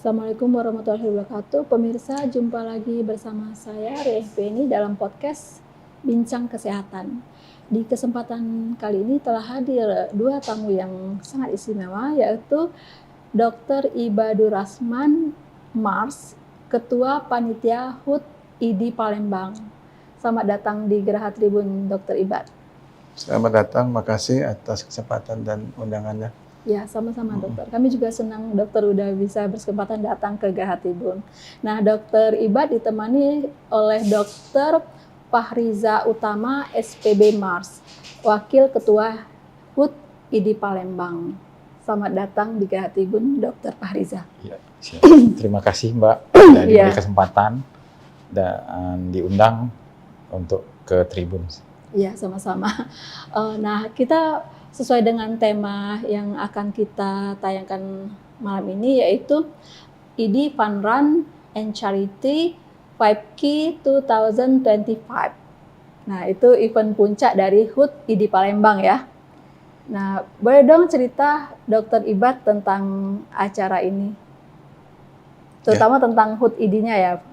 Assalamualaikum warahmatullahi wabarakatuh. Pemirsa, jumpa lagi bersama saya Rieh Beni dalam podcast Bincang Kesehatan. Di kesempatan kali ini telah hadir dua tamu yang sangat istimewa, yaitu Dr. Ibadur Rasman Mars, Ketua Panitia HUT ID Palembang. Selamat datang di Geraha Tribun, Dr. Ibad. Selamat datang, makasih atas kesempatan dan undangannya. Ya, sama-sama dokter. Kami juga senang dokter udah bisa berkesempatan datang ke Geraha Tribun. Nah, Dokter Ibad ditemani oleh Dokter Fahriza Utama, SPB Mars, Wakil Ketua HUT ID Palembang. Selamat datang di Geraha Tribun, Dokter Fahriza. Ya, terima kasih Mbak sudah diberi kesempatan dan diundang untuk ke Tribun. Iya, sama-sama. Nah, kita sesuai dengan tema yang akan kita tayangkan malam ini, yaitu ID Fun Run and Charity 5K 2025. Nah, itu event puncak dari HUT ID Palembang ya. Nah, boleh dong cerita Dr. Ibad tentang acara ini? Terutama tentang HUT ID-nya ya.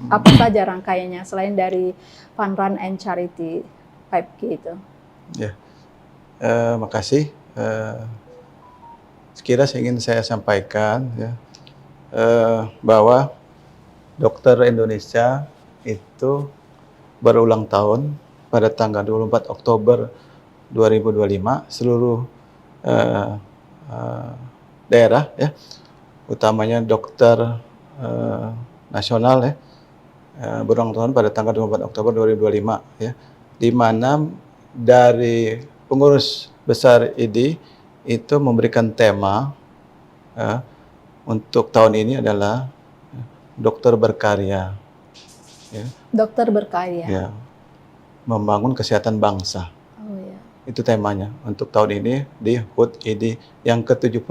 Apa saja rangkaiannya selain dari Fun Run and Charity 5K itu? Ya, makasih. Sekiranya ingin saya sampaikan ya, bahwa dokter Indonesia itu berulang tahun pada tanggal 24 Oktober 2025 seluruh daerah ya, utamanya dokter nasional ya, berulang tahun pada tanggal 24 Oktober 2025 ya, di mana dari pengurus besar ID itu memberikan tema untuk tahun ini adalah dokter berkarya. Ya. Dokter berkarya. Ya, membangun kesehatan bangsa. Oh ya. Itu temanya untuk tahun ini di HUT ID yang ke-75.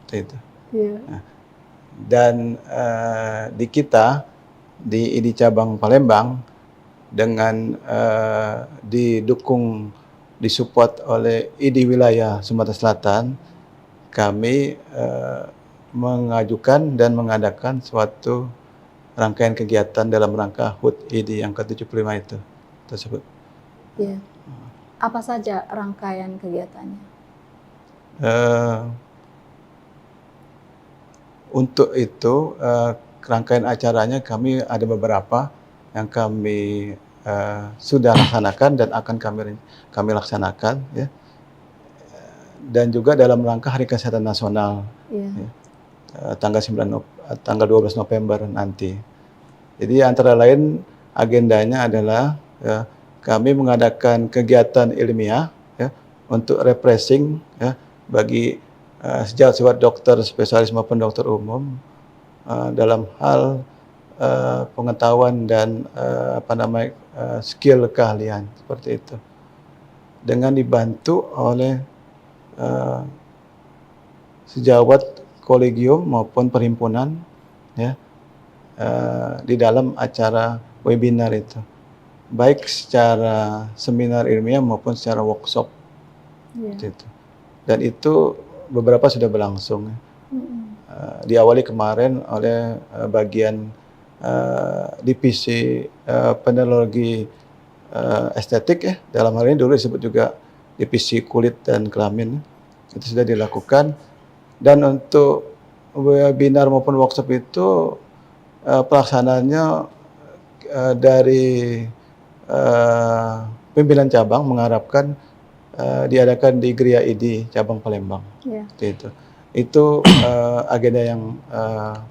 Itu. Yeah. Nah, dan di kita di ID cabang Palembang dengan disupport oleh ID wilayah Sumatera Selatan, kami mengajukan dan mengadakan suatu rangkaian kegiatan dalam rangka HUT ID yang ke-75 itu tersebut. Ya. Apa saja rangkaian kegiatannya? Untuk itu rangkaian acaranya kami ada beberapa yang kami sudah laksanakan dan akan kami laksanakan ya. Dan juga dalam rangka Hari Kesehatan Nasional ya, tanggal 12 November nanti. Jadi antara lain agendanya adalah ya, kami mengadakan kegiatan ilmiah ya, untuk refreshing ya, bagi sejawat dokter spesialis maupun dokter umum dalam hal pengetahuan dan skill keahlian seperti itu, dengan dibantu oleh sejawat kolegium maupun perhimpunan ya, di dalam acara webinar itu, baik secara seminar ilmiah maupun secara workshop itu. Dan itu beberapa sudah berlangsung. Diawali kemarin oleh bagian divisi penenologi estetik ya, dalam hal ini dulu disebut juga divisi kulit dan kelamin, itu sudah dilakukan. Dan untuk webinar maupun workshop itu pelaksanaannya dari pimpinan cabang mengharapkan diadakan di Gria ID cabang Palembang. Itu agenda yang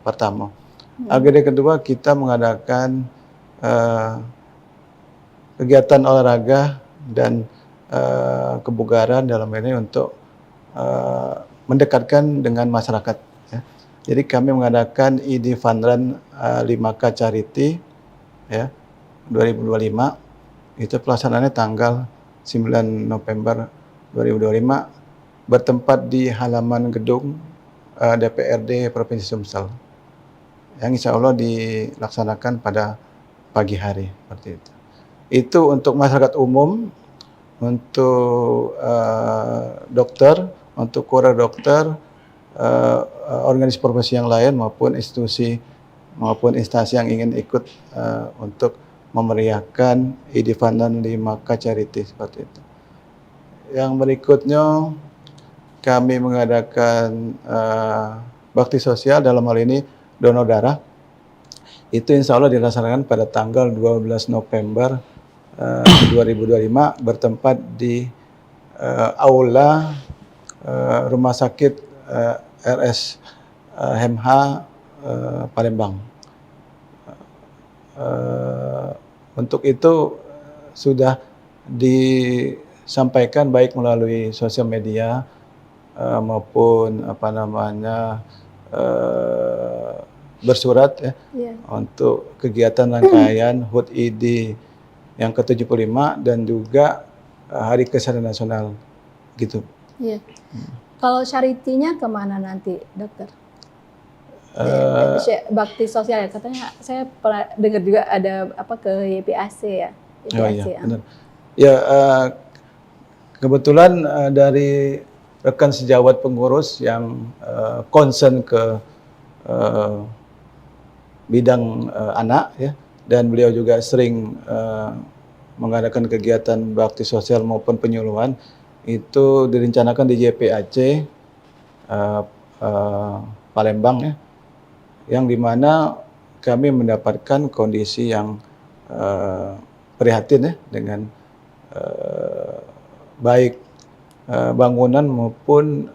pertama. Agenda kedua, kita mengadakan kegiatan olahraga dan kebugaran dalam ini untuk mendekatkan dengan masyarakat ya. Jadi kami mengadakan ID Fun Run 5K Charity ya 2025. Itu pelaksanaannya tanggal 9 November 2025 bertempat di halaman gedung DPRD Provinsi Sumsel, yang insya Allah dilaksanakan pada pagi hari seperti itu. Itu untuk masyarakat umum, untuk dokter, untuk kurer dokter, organisasi profesi yang lain maupun institusi maupun instansi yang ingin ikut untuk memeriahkan ID Fun Run 5K Charity seperti itu. Yang berikutnya kami mengadakan bakti sosial, dalam hal ini donor darah. Itu insya Allah dilaksanakan pada tanggal 12 November 2025 bertempat di aula Rumah Sakit RS HMH Palembang. Untuk itu sudah disampaikan baik melalui sosial media maupun bersurat ya, untuk kegiatan rangkaian HUT ID yang ke-75 dan juga Hari Kesehatan Nasional gitu. Iya. Kalau charity-nya kemana nanti, dokter? Bakti sosial ya, katanya saya pernah dengar juga ada ke YPAC ya. YPAC, oh iya, benar. Ya, kebetulan dari rekan sejawat pengurus yang concern ke bidang anak ya, dan beliau juga sering mengadakan kegiatan bakti sosial maupun penyuluhan, itu direncanakan di YPAC Palembang ya, yang dimana kami mendapatkan kondisi yang prihatin ya, dengan baik bangunan maupun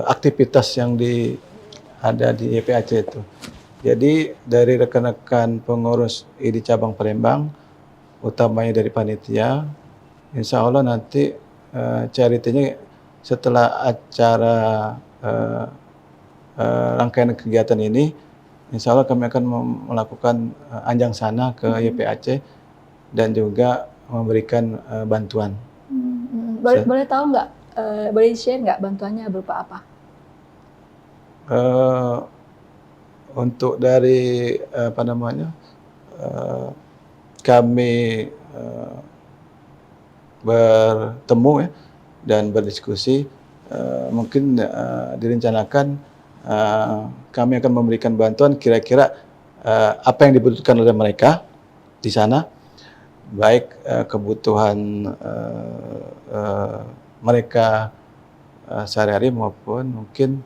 aktivitas yang ada di YPAC itu. Jadi dari rekan-rekan pengurus ID cabang Palembang, utamanya dari panitia, insya Allah nanti charity-nya setelah acara rangkaian kegiatan ini, insya Allah kami akan melakukan anjang sana ke YPAC dan juga memberikan bantuan. Boleh tahu nggak? Boleh share nggak bantuannya berupa apa? Untuk dari kami bertemu ya, dan berdiskusi, mungkin direncanakan kami akan memberikan bantuan kira-kira apa yang dibutuhkan oleh mereka di sana, baik kebutuhan mereka sehari-hari maupun mungkin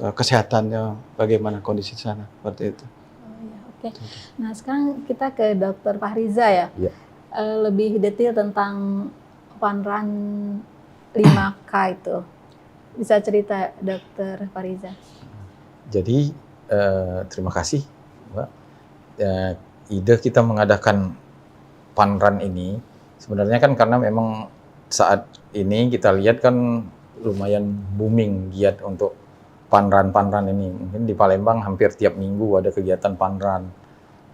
kesehatannya, bagaimana kondisi di sana, seperti itu. Oh, ya, oke. Nah, sekarang kita ke Dr. Fahriza ya. Ya. Lebih detail tentang Fun Run 5K itu. Bisa cerita Dr. Fahriza? Jadi terima kasih, Mbak. Ide kita mengadakan Fun Run ini sebenarnya kan karena memang saat ini kita lihat kan lumayan booming giat untuk Fun Run ini. Mungkin di Palembang hampir tiap minggu ada kegiatan Fun Run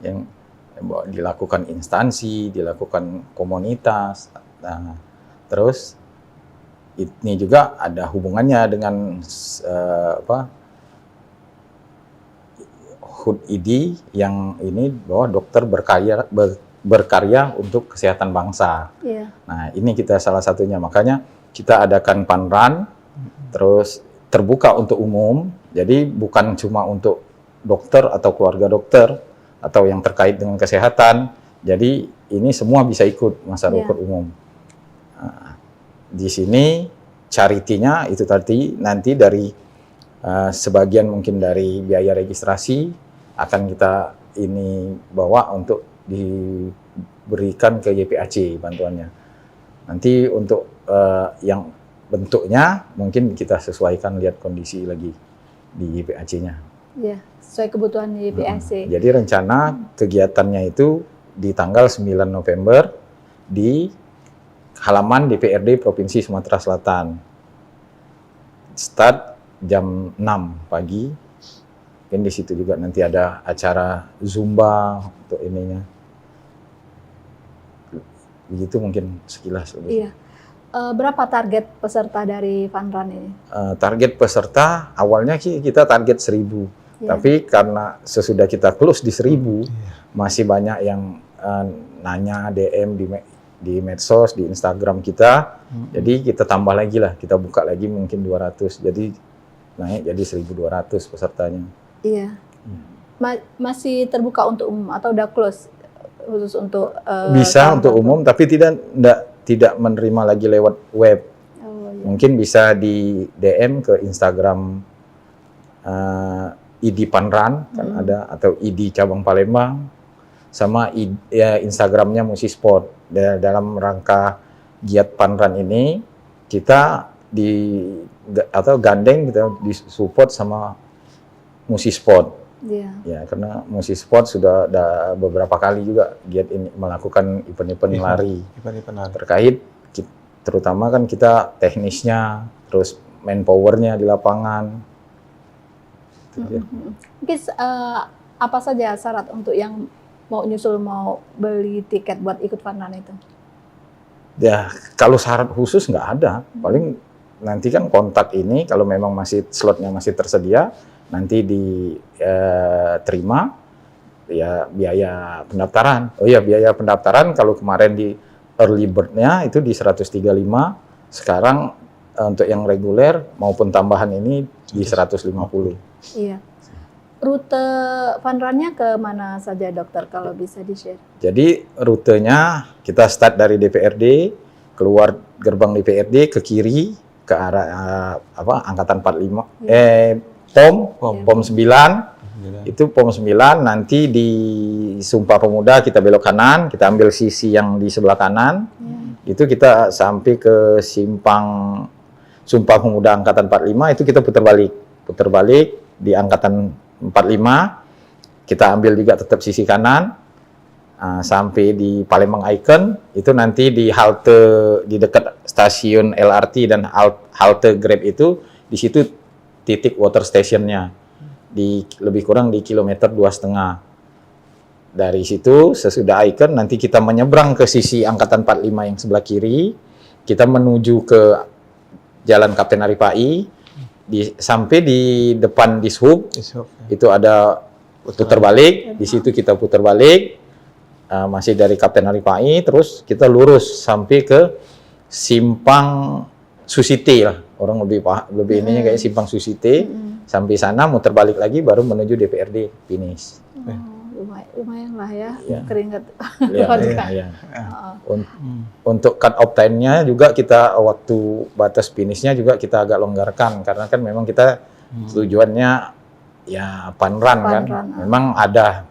yang dilakukan instansi, dilakukan komunitas. Nah, terus ini juga ada hubungannya dengan HUT ID yang ini bahwa dokter berkarya untuk kesehatan bangsa. Yeah. Nah, ini kita salah satunya. Makanya kita adakan Fun Run, terus terbuka untuk umum. Jadi bukan cuma untuk dokter atau keluarga dokter atau yang terkait dengan kesehatan. Jadi ini semua bisa ikut masyarakat umum. Nah, di sini charity-nya itu tadi nanti dari sebagian mungkin dari biaya registrasi akan kita ini bawa untuk diberikan ke YPAC bantuannya. Nanti untuk yang bentuknya mungkin kita sesuaikan, lihat kondisi lagi di YPAC-nya. Iya, sesuai kebutuhan YPAC. Jadi rencana kegiatannya itu di tanggal 9 November di halaman DPRD Provinsi Sumatera Selatan. Start jam 6 pagi. Mungkin di situ juga nanti ada acara Zumba untuk ininya. Begitu mungkin sekilas. Iya. Berapa target peserta dari Fun Run ini? Target peserta awalnya kita target 1.000. Tapi karena sesudah kita close di 1.000, masih banyak yang nanya DM di medsos, di Instagram kita. Jadi kita tambah lagi lah, kita buka lagi mungkin 200. Jadi naik jadi 1.200 pesertanya. Iya. Masih terbuka untuk umum atau udah close khusus untuk Bisa untuk umum, tapi tidak menerima lagi lewat web. Oh, iya. Mungkin bisa di DM ke Instagram ID Panran kan ada, atau ID Cabang Palembang, sama Instagramnya Musisport. Dalam rangka giat Panran ini kita gandeng kita disupport sama Musisport. Iya. Ya, karena Musisport sudah ada beberapa kali juga giat ini melakukan event-event lari terkait, terutama kan kita teknisnya, terus manpowernya di lapangan. Mungkin apa saja syarat untuk yang mau beli tiket buat ikut Funrun itu? Ya, kalau syarat khusus nggak ada. Paling nanti kan kontak ini, kalau memang masih slotnya masih tersedia, nanti diterima ya biaya pendaftaran. Oh iya, biaya pendaftaran kalau kemarin di early bird-nya itu di 135, sekarang untuk yang reguler maupun tambahan ini di 150. Iya. Rute Funrun-nya ke mana saja, Dokter, kalau bisa di-share? Jadi rutenya kita start dari DPRD, keluar gerbang DPRD ke kiri ke arah angkatan 45, POM 9. Itu POM 9, nanti di Sumpah Pemuda kita belok kanan, kita ambil sisi yang di sebelah kanan. Itu kita sampai ke simpang Sumpah Pemuda angkatan 45, itu kita putar balik di angkatan 45, kita ambil juga tetap sisi kanan, sampai di Palembang Icon. Itu nanti di halte di dekat stasiun LRT dan halte Grab itu, di situ titik water stationnya, di lebih kurang di kilometer 2,5. Dari situ sesudah Icon nanti kita menyeberang ke sisi angkatan 45 yang sebelah kiri, kita menuju ke Jalan Kapten Aripai, sampai di depan Dishub itu ada putar balik, di situ kita putar balik, masih dari Kapten Aripai, terus kita lurus sampai ke simpang Susite lah, orang lebih ininya kayak simpang Susite. Sampai sana muter balik lagi baru menuju DPRD finish. Lumayan lah ya, keringat. Ya. Untuk cut off time-nya juga kita, waktu batas finishnya juga kita agak longgarkan, karena kan memang kita tujuannya ya Funrun kan. Memang ada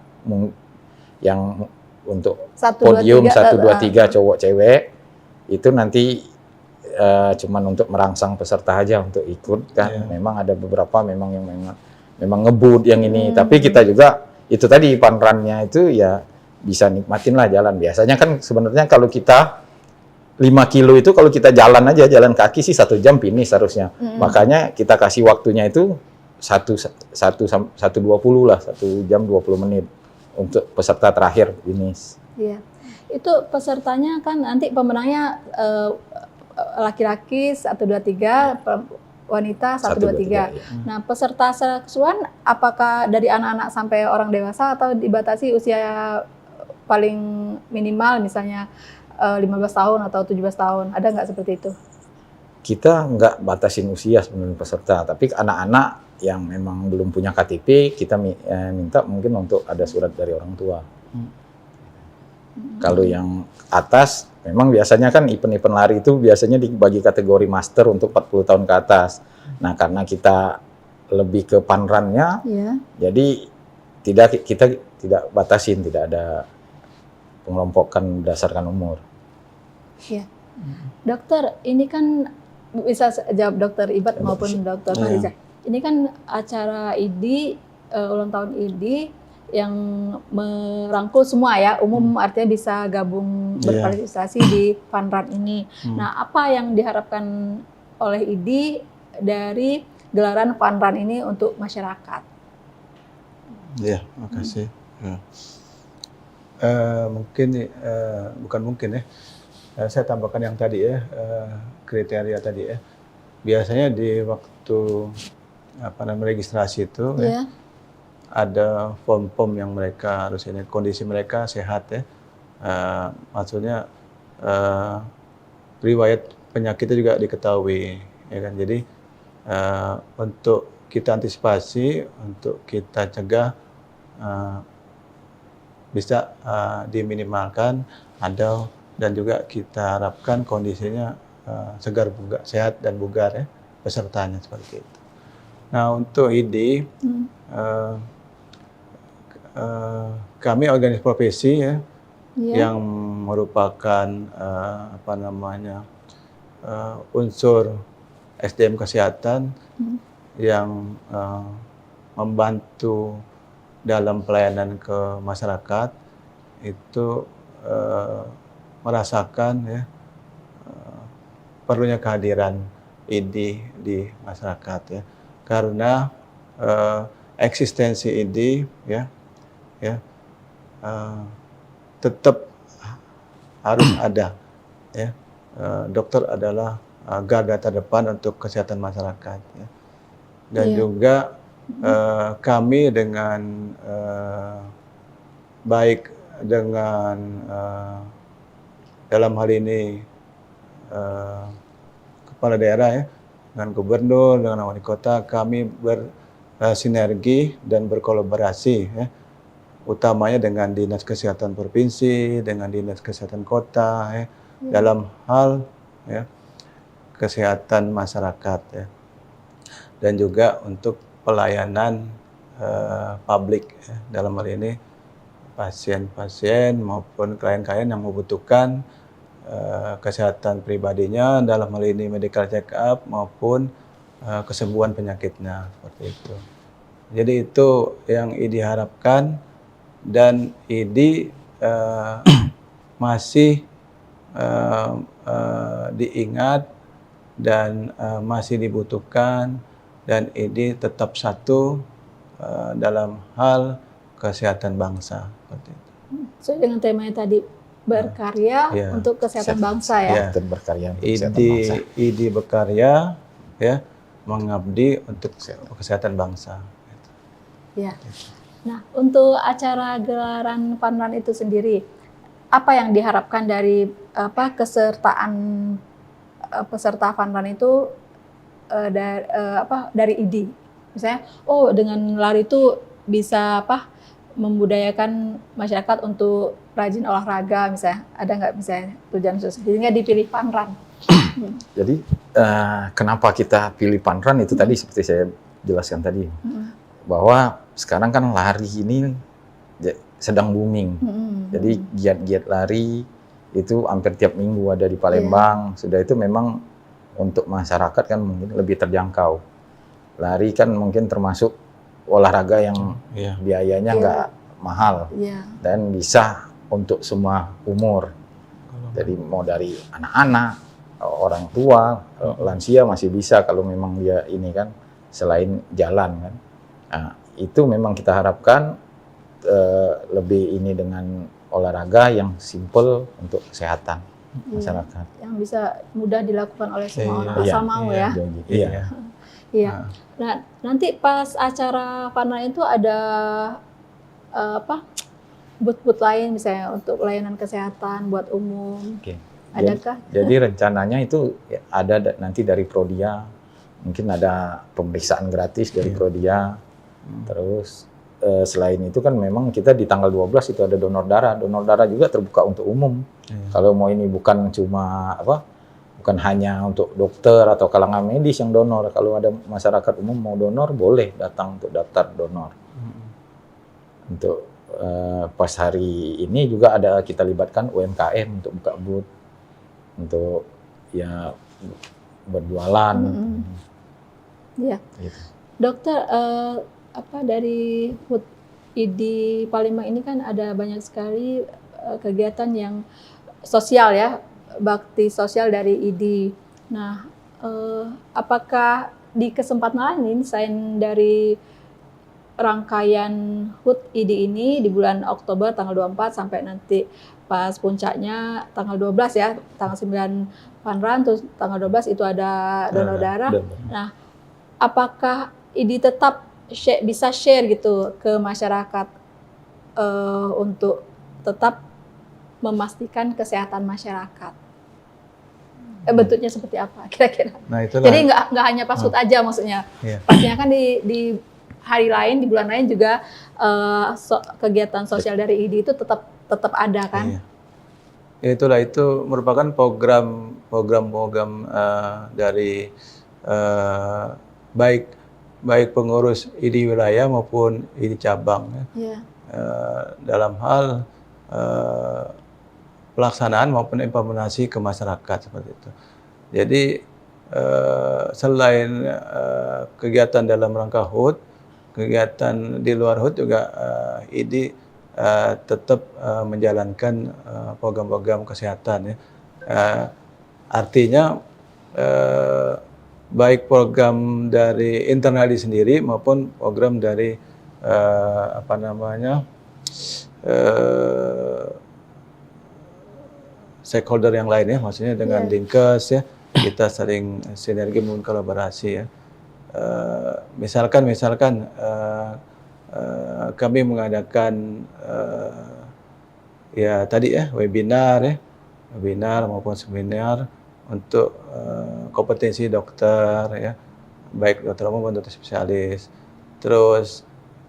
yang untuk podium 1, 2, 3 cowok cewek itu nanti cuman untuk merangsang peserta aja untuk ikut kan. Memang ada beberapa memang ngebut yang ini, tapi kita juga itu tadi Funrun-nya itu ya bisa nikmatin lah jalan. Biasanya kan sebenarnya kalau kita 5 kilo itu kalau kita jalan aja, jalan kaki sih 1 jam finish harusnya. Makanya kita kasih waktunya itu 1:20 lah, 1 jam 20 menit untuk peserta terakhir finish. Iya. Itu pesertanya kan nanti pemenangnya laki-laki 1, 2, 3, wanita 1, 2, 3. Nah, peserta keseluruhan apakah dari anak-anak sampai orang dewasa atau dibatasi usia paling minimal misalnya 15 tahun atau 17 tahun? Ada nggak seperti itu? Kita nggak batasin usia sebenarnya peserta, tapi anak-anak yang memang belum punya KTP kita minta mungkin untuk ada surat dari orang tua. Kalau yang atas, memang biasanya kan event-event lari itu biasanya dibagi kategori master untuk 40 tahun ke atas. Nah, karena kita lebih ke Funrun-nya, jadi kita tidak batasin, tidak ada pengelompokan berdasarkan umur. Iya. Dokter, ini kan bisa jawab Dokter Ibat maupun Dokter Mariza. Ini kan acara ID, ulang tahun ID, yang merangkul semua ya, umum artinya bisa gabung berpartisipasi di Funrun ini. Nah, apa yang diharapkan oleh ID dari gelaran Funrun ini untuk masyarakat? Ya, makasih. Mungkin saya tambahkan yang tadi ya, kriteria tadi ya. Biasanya di waktu registrasi itu ada form-form yang mereka harus ini, kondisi mereka sehat ya, maksudnya eh, riwayat penyakitnya juga diketahui, ya kan. Jadi untuk kita antisipasi, untuk kita cegah, eh, bisa diminimalkan ada, dan juga kita harapkan kondisinya segar, bugar, sehat dan bugar ya pesertanya seperti itu. Nah untuk ID eh, kami organisasi profesi ya, Iya. yang merupakan unsur SDM kesehatan Hmm. yang membantu dalam pelayanan ke masyarakat itu merasakan ya perlunya kehadiran ID di masyarakat ya, karena eksistensi ID ya tetap harus ada ya. Dokter adalah garda terdepan untuk kesehatan masyarakat ya. Dan Iya. juga kami dengan baik dengan dalam hal ini kepala daerah ya, dengan gubernur, dengan wali kota, kami bersinergi dan berkolaborasi ya, utamanya dengan dinas kesehatan provinsi, dengan dinas kesehatan kota ya, dalam hal ya kesehatan masyarakat ya, dan juga untuk pelayanan publik ya, dalam hal ini pasien-pasien maupun klien-klien yang membutuhkan kesehatan pribadinya, dalam hal ini medical check up maupun kesembuhan penyakitnya seperti itu. Jadi itu yang ID harapkan, dan ID masih diingat dan masih dibutuhkan, dan ID tetap satu dalam hal kesehatan bangsa seperti itu. Sesuai dengan temanya tadi, berkarya Iya. untuk kesehatan bangsa ya. Iya. Dan berkarya untuk kesehatan bangsa. ID berkarya ya, mengabdi untuk kesehatan bangsa. Ya. Nah, untuk acara gelaran Funrun itu sendiri, apa yang diharapkan dari kesertaan peserta Funrun itu dari ID? Misalnya, dengan lari itu bisa membudayakan masyarakat untuk rajin olahraga, misalnya. Ada nggak misalnya tujuan khusus? Sehingga dipilih Funrun. Jadi kenapa kita pilih Funrun itu tadi seperti saya jelaskan tadi, bahwa sekarang kan lari ini sedang booming. Jadi giat-giat lari itu hampir tiap minggu ada di Palembang. Sudah itu memang untuk masyarakat kan mungkin lebih terjangkau. Lari kan mungkin termasuk olahraga yang biayanya nggak mahal dan bisa untuk semua umur. Jadi mau dari anak-anak, orang tua, lansia masih bisa kalau memang dia ini kan selain jalan kan. Nah, itu memang kita harapkan lebih ini dengan olahraga yang simple untuk kesehatan masyarakat. Yang bisa mudah dilakukan oleh semua orang Iya. asal mau ya. Iya. Nah, nanti pas acara Funrun itu ada booth-booth lain misalnya untuk layanan kesehatan buat umum. Oke. Adakah? Jadi rencananya itu ada nanti dari Prodia, mungkin ada pemeriksaan gratis dari Prodia. Terus selain itu kan memang kita di tanggal 12 itu ada donor darah. Donor darah juga terbuka untuk umum. Kalau mau ini bukan cuma bukan hanya untuk dokter atau kalangan medis yang donor. Kalau ada masyarakat umum mau donor, boleh datang untuk daftar donor. Untuk pas hari ini juga ada kita libatkan UMKM untuk buka booth, untuk ya berjualan. Iya. Gitu. Dokter, dari HUT ID Palembang ini kan ada banyak sekali kegiatan yang sosial ya, bakti sosial dari ID. Nah, apakah di kesempatan lain selain dari rangkaian HUT ID ini di bulan Oktober tanggal 24 sampai nanti pas puncaknya tanggal 12 ya, tanggal 9 Funrun, terus tanggal 12 itu ada donor darah. Nah, apakah ID tetap bisa share gitu ke masyarakat untuk tetap memastikan kesehatan masyarakat. Bentuknya seperti apa kira-kira? Nah, itulah. Jadi nggak hanya pas HUT aja maksudnya. Iya. Pastinya kan di hari lain, di bulan lain juga kegiatan sosial dari ID itu tetap ada kan? Iya. Ya, itulah, itu merupakan program dari baik pengurus ID wilayah maupun ID cabang ya. Iya. Dalam hal pelaksanaan maupun implementasi ke masyarakat seperti itu. Jadi selain kegiatan dalam rangka HUT, kegiatan di luar HUT juga ID tetap menjalankan program-program kesehatan ya. Artinya baik program dari internal ID sendiri maupun program dari stakeholder yang lain ya, maksudnya dengan Dinkes ya, kita sering sinergi maupun kolaborasi ya. Misalkan kami mengadakan ya tadi ya webinar maupun seminar untuk kompetensi dokter ya, baik dokter umum maupun dokter spesialis. Terus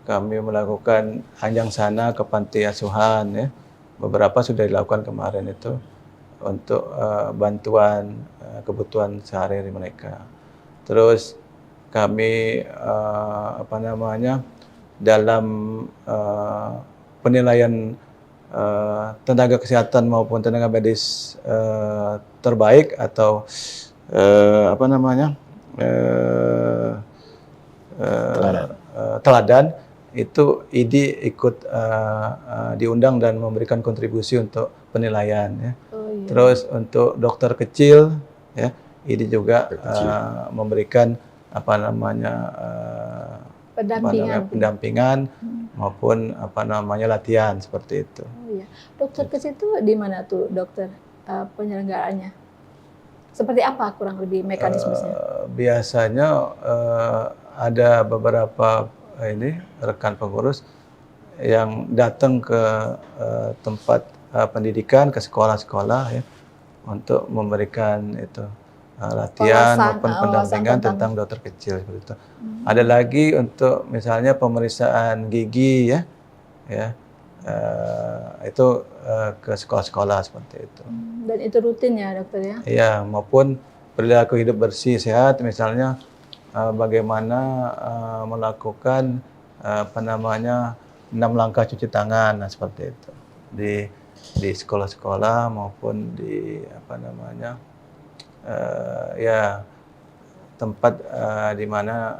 kami melakukan anjang sana ke panti asuhan ya, beberapa sudah dilakukan kemarin itu untuk bantuan kebutuhan sehari-hari mereka. Terus kami dalam penilaian tenaga kesehatan maupun tenaga medis terbaik atau teladan, itu ID ikut diundang dan memberikan kontribusi untuk penilaian ya. Terus untuk dokter kecil ya, ID juga memberikan pendampingan maupun latihan seperti itu. Oh iya. Dokter kecil itu di mana tuh dokter penyelenggaraannya? Seperti apa kurang lebih mekanismenya? Biasanya ada beberapa rekan pengurus yang datang ke tempat pendidikan, ke sekolah-sekolah ya, untuk memberikan itu latihan maupun pendampingan tentang dokter kecil seperti itu. Ada lagi untuk misalnya pemeriksaan gigi ya, itu ke sekolah-sekolah seperti itu. Dan itu rutin ya dokter ya? Iya, maupun perilaku hidup bersih sehat, misalnya bagaimana melakukan 6 langkah cuci tangan, nah seperti itu di sekolah-sekolah maupun di tempat di mana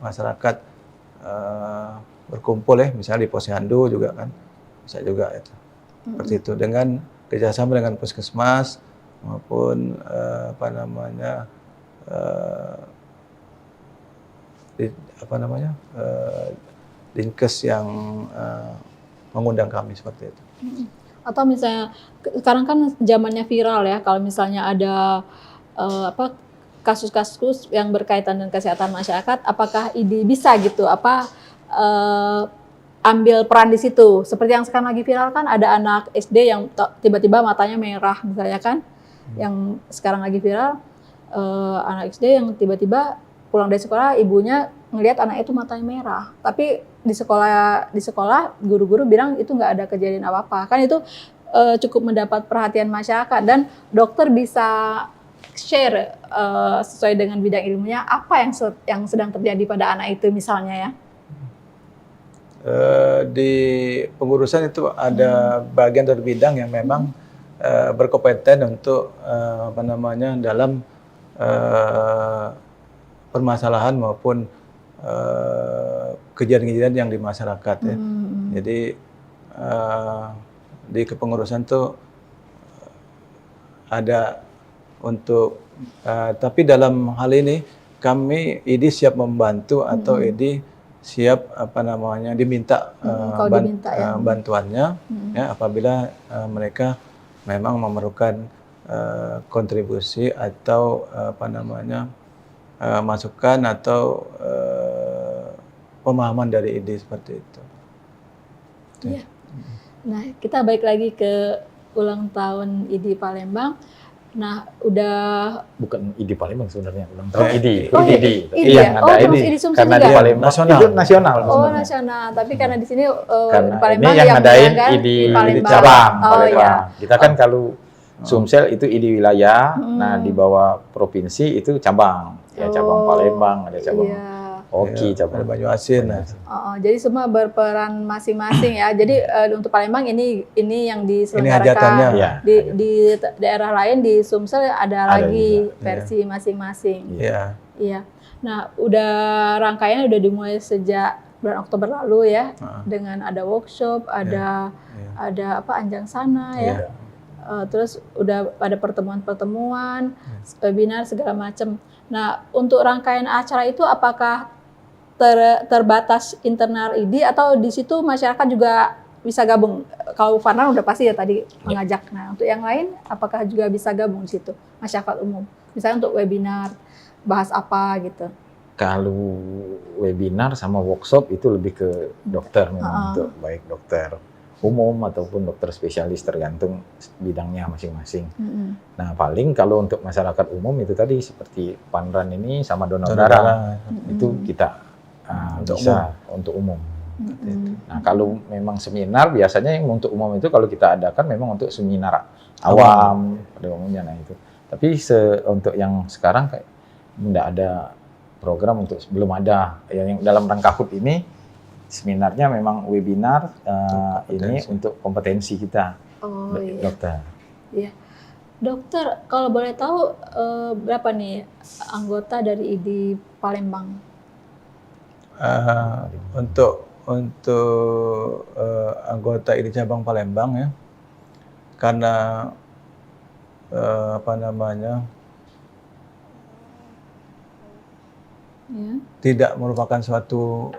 masyarakat berkumpul ya, misalnya di posyandu juga kan, bisa juga itu. Seperti itu, dengan kerjasama dengan puskesmas maupun Dinkes yang mengundang kami seperti itu. Atau misalnya sekarang kan zamannya viral ya, kalau misalnya ada kasus-kasus yang berkaitan dengan kesehatan masyarakat, apakah ID bisa gitu ambil peran di situ? Seperti yang sekarang lagi viral kan, ada anak SD yang tiba-tiba matanya merah misalnya kan, yang sekarang lagi viral, anak SD yang tiba-tiba pulang dari sekolah, ibunya ngelihat anak itu matanya merah, tapi di sekolah guru-guru bilang itu nggak ada kejadian apa-apa. Kan itu cukup mendapat perhatian masyarakat, dan dokter bisa share sesuai dengan bidang ilmunya apa yang sedang terjadi pada anak itu misalnya ya. Di pengurusan itu ada bagian dari bidang yang memang berkompeten untuk dalam permasalahan maupun kejadian-kejadian yang di masyarakat ya. Jadi di kepengurusan tuh ada untuk tapi dalam hal ini kami ID siap membantu atau ID siap diminta bantuannya ya, apabila mereka memang memerlukan kontribusi atau masukan atau pemahaman dari ID seperti itu. Iya. Nah, kita balik lagi ke ulang tahun ID Palembang. Nah, udah Bukan ID Palembang sebenarnya, ulang tahun ID. Oh, ID. ID Iya, ya? ada Oh, ID. terus ID Sumsel Karena juga? di Palembang Nasional. itu nasional. Oh, sebenarnya. nasional. Tapi karena di sini Karena Palembang ini yang ngadain menjalankan ID di Palembang. cabang. Oh Palembang. iya. Kita kan kalau Sumsel itu ID wilayah, Hmm. nah di bawah provinsi itu cabang. Ya cabang Oh, Palembang, ada cabang Iya. Oki, Ada cabang Banyuasin. Jadi semua berperan masing-masing ya. Jadi untuk Palembang ini yang diselenggarakan. hajatannya. Iya, Di daerah lain di Sumsel ada Ada lagi juga, versi masing-masing. Iya. Iya. Nah, rangkaian udah dimulai sejak bulan Oktober lalu ya, dengan ada workshop, ada anjang sana ya. Iya. Terus udah ada pertemuan-pertemuan, webinar segala macam. Nah, untuk rangkaian acara itu apakah terbatas internal ID atau di situ masyarakat juga bisa gabung? Kalau Fanran udah pasti ya tadi mengajak. Nah, untuk yang lain apakah juga bisa gabung di situ masyarakat umum? Misalnya untuk webinar bahas apa gitu. Kalau webinar sama workshop itu lebih ke dokter memang, untuk baik dokter umum ataupun dokter spesialis tergantung bidangnya masing-masing. Nah, paling kalau untuk masyarakat umum itu tadi seperti Panran ini sama donor darah itu kita bisa untuk umum. Nah, kalau memang seminar biasanya yang untuk umum itu kalau kita adakan memang untuk seminar awam pada umumnya. Nah itu. Tapi untuk yang sekarang kayak tidak ada program untuk, belum ada yang dalam rangka HUT ini. Seminarnya memang webinar ini untuk kompetensi kita, dokter. Iya. Dokter, kalau boleh tahu berapa nih anggota dari ID Palembang? Untuk anggota ID cabang Palembang ya, karena tidak merupakan suatu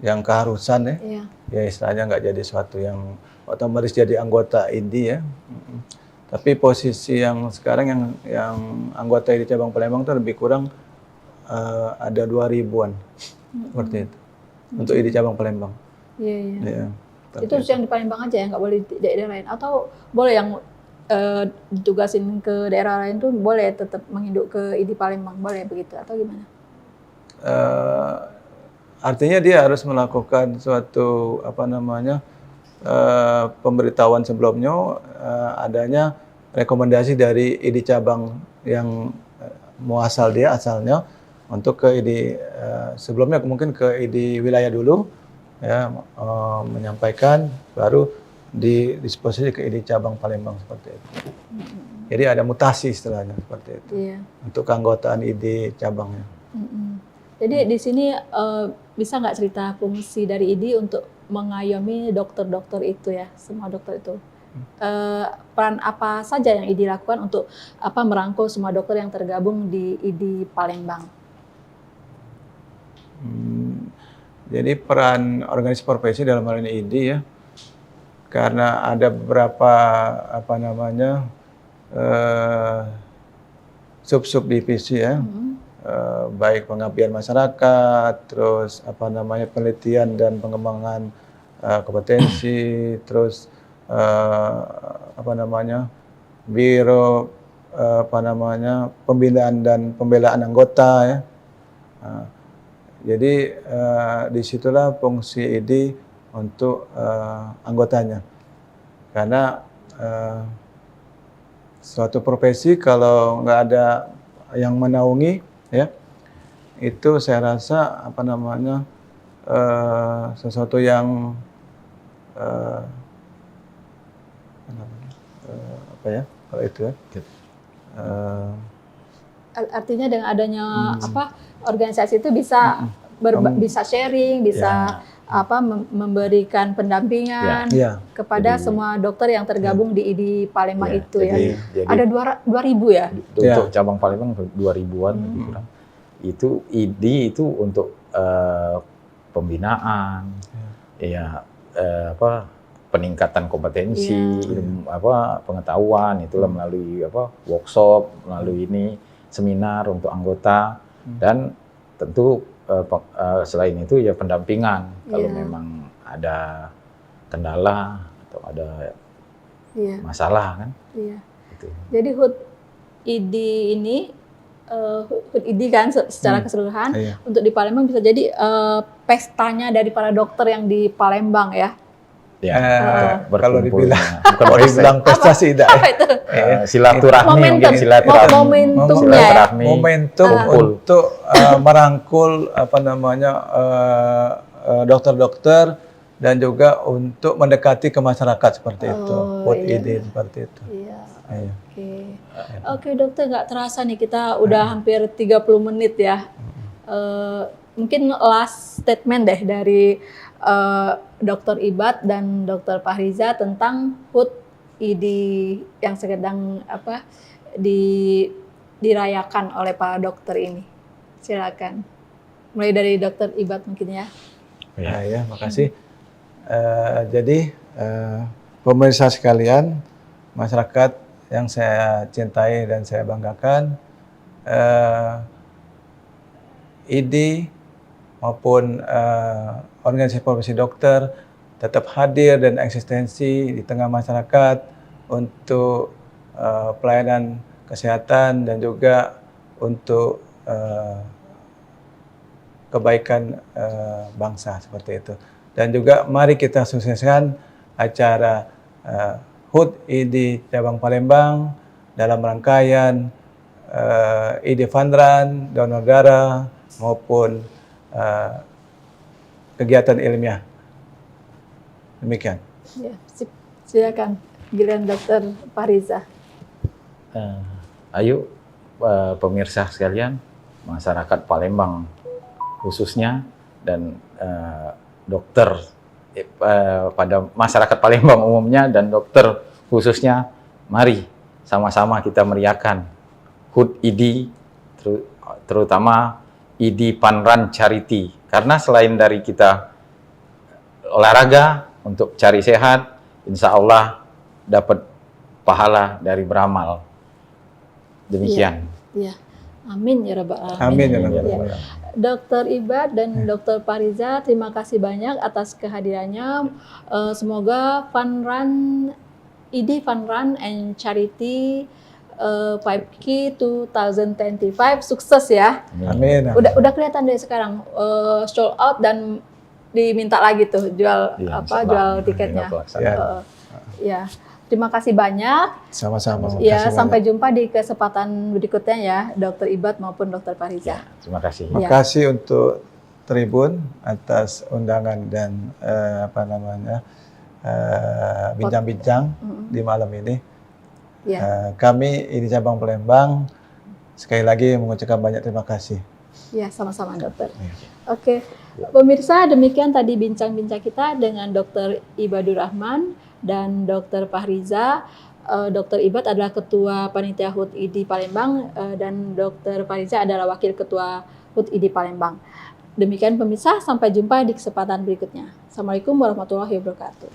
yang keharusan ya istilahnya nggak jadi suatu yang otomatis jadi anggota ID ya. Tapi posisi yang sekarang yang anggota ID cabang Palembang itu lebih kurang ada 2.000-an seperti itu untuk ID cabang Palembang. Iya. Itu yang di Palembang aja ya, nggak boleh di daerah lain, atau boleh yang ditugasin ke daerah lain tuh boleh tetap menginduk ke ID Palembang, boleh begitu atau gimana? Artinya dia harus melakukan suatu pemberitahuan sebelumnya adanya rekomendasi dari ID cabang yang muasal dia asalnya untuk ke ID sebelumnya mungkin ke ID wilayah dulu ya, menyampaikan baru didisposisi ke ID cabang Palembang seperti itu. Jadi ada mutasi istilahnya seperti itu. Iya. Untuk keanggotaan ID cabangnya. Jadi di sini bisa nggak cerita fungsi dari ID untuk mengayomi dokter-dokter itu ya, semua dokter itu. Peran apa saja yang ID lakukan untuk merangkul semua dokter yang tergabung di ID Palembang? Jadi peran organisasi profesi dalam hal ini ID ya, karena ada beberapa sub divisi ya, baik pengabdian masyarakat, terus penelitian dan pengembangan kompetensi, terus biro pembinaan dan pembelaan anggota ya. Jadi disitulah fungsi ID untuk anggotanya, karena suatu profesi kalau nggak ada yang menaungi ya, itu saya rasa sesuatu yang kalau itu ya. Artinya dengan adanya organisasi itu bisa bisa sharing, bisa memberikan pendampingan kepada semua dokter yang tergabung di ID Palembang itu ya. Jadi ada 2.000 ya? Untuk cabang Palembang 2.000-an lebih kurang. Itu ID itu untuk pembinaan, peningkatan kompetensi, pengetahuan itulah melalui workshop, melalui ini seminar untuk anggota, dan tentu selain itu ya pendampingan kalau memang ada kendala atau ada Iya, masalah kan. iya. Gitu. Jadi HUT ID ini HUT ID kan secara keseluruhan Iya. untuk di Palembang bisa jadi pestanya dari para dokter yang di Palembang ya. Ya, Kalau dibilang bukan kalau pesta. dibilang pesta sih tidak. Apa itu? Silaturahmi Momentum. mungkin silaturahmi. Momentumnya ya. Silaturahmi. Momentum kumpul. untuk merangkul dokter-dokter dan juga untuk mendekati ke masyarakat seperti itu. Oh, HUT iya. ID seperti itu. Iya. Iya. Oke. Oke, dokter, nggak terasa nih kita udah hampir 30 menit ya. Mungkin last statement deh dari Dr. Ibad dan Dr. Fahriza tentang HUT ID yang sedang dirayakan oleh para dokter ini. Silakan. Mulai dari Dr. Ibad mungkin ya. Ya, makasih. Jadi pemirsa sekalian, masyarakat yang saya cintai dan saya banggakan, ID maupun organisasi profesi dokter tetap hadir dan eksistensi di tengah masyarakat untuk pelayanan kesehatan dan juga untuk kebaikan bangsa seperti itu. Dan juga mari kita sukseskan acara HUT ID Cabang Palembang dalam rangkaian ID Fun Run, donor darah maupun kegiatan ilmiah. Demikian. Ya, silakan giliran Dr. Fahriza. Ayo pemirsa sekalian, masyarakat Palembang khususnya dan dokter pada masyarakat Palembang umumnya dan dokter khususnya, mari sama-sama kita meriahkan HUT ID, terutama ID Fun Run Charity, karena selain dari kita olahraga untuk cari sehat, insya Allah dapat pahala dari beramal. Demikian. Ya, amin ya rabbal alamin. Amin ya Ya. rabbal alamin. Dr. Ibad dan Dr. Fahriza, terima kasih banyak atas kehadirannya. Semoga ID Fun Run and Charity 5K 2025 sukses ya. Amin. Udah kelihatan dari sekarang sold out dan diminta lagi tuh jual jual tiketnya. Ya. Terima kasih banyak. Sama-sama. Ya, sampai jumpa di kesempatan berikutnya ya, Dr. Ibad maupun Dr. Fahriza. Terima kasih. Terima kasih untuk Tribun atas undangan dan bincang-bincang di malam ini. Ya. Kami di Cabang Palembang sekali lagi mengucapkan banyak terima kasih. Ya, sama-sama dokter. Oke, pemirsa, demikian tadi bincang-bincang kita dengan Dr. Ibadur Rahman dan Dr. Fahriza. Dr. Ibad adalah Ketua Panitia HUT ID Palembang dan Dr. Fahriza adalah Wakil Ketua HUT ID Palembang. Demikian pemirsa, sampai jumpa di kesempatan berikutnya. Assalamualaikum warahmatullahi wabarakatuh.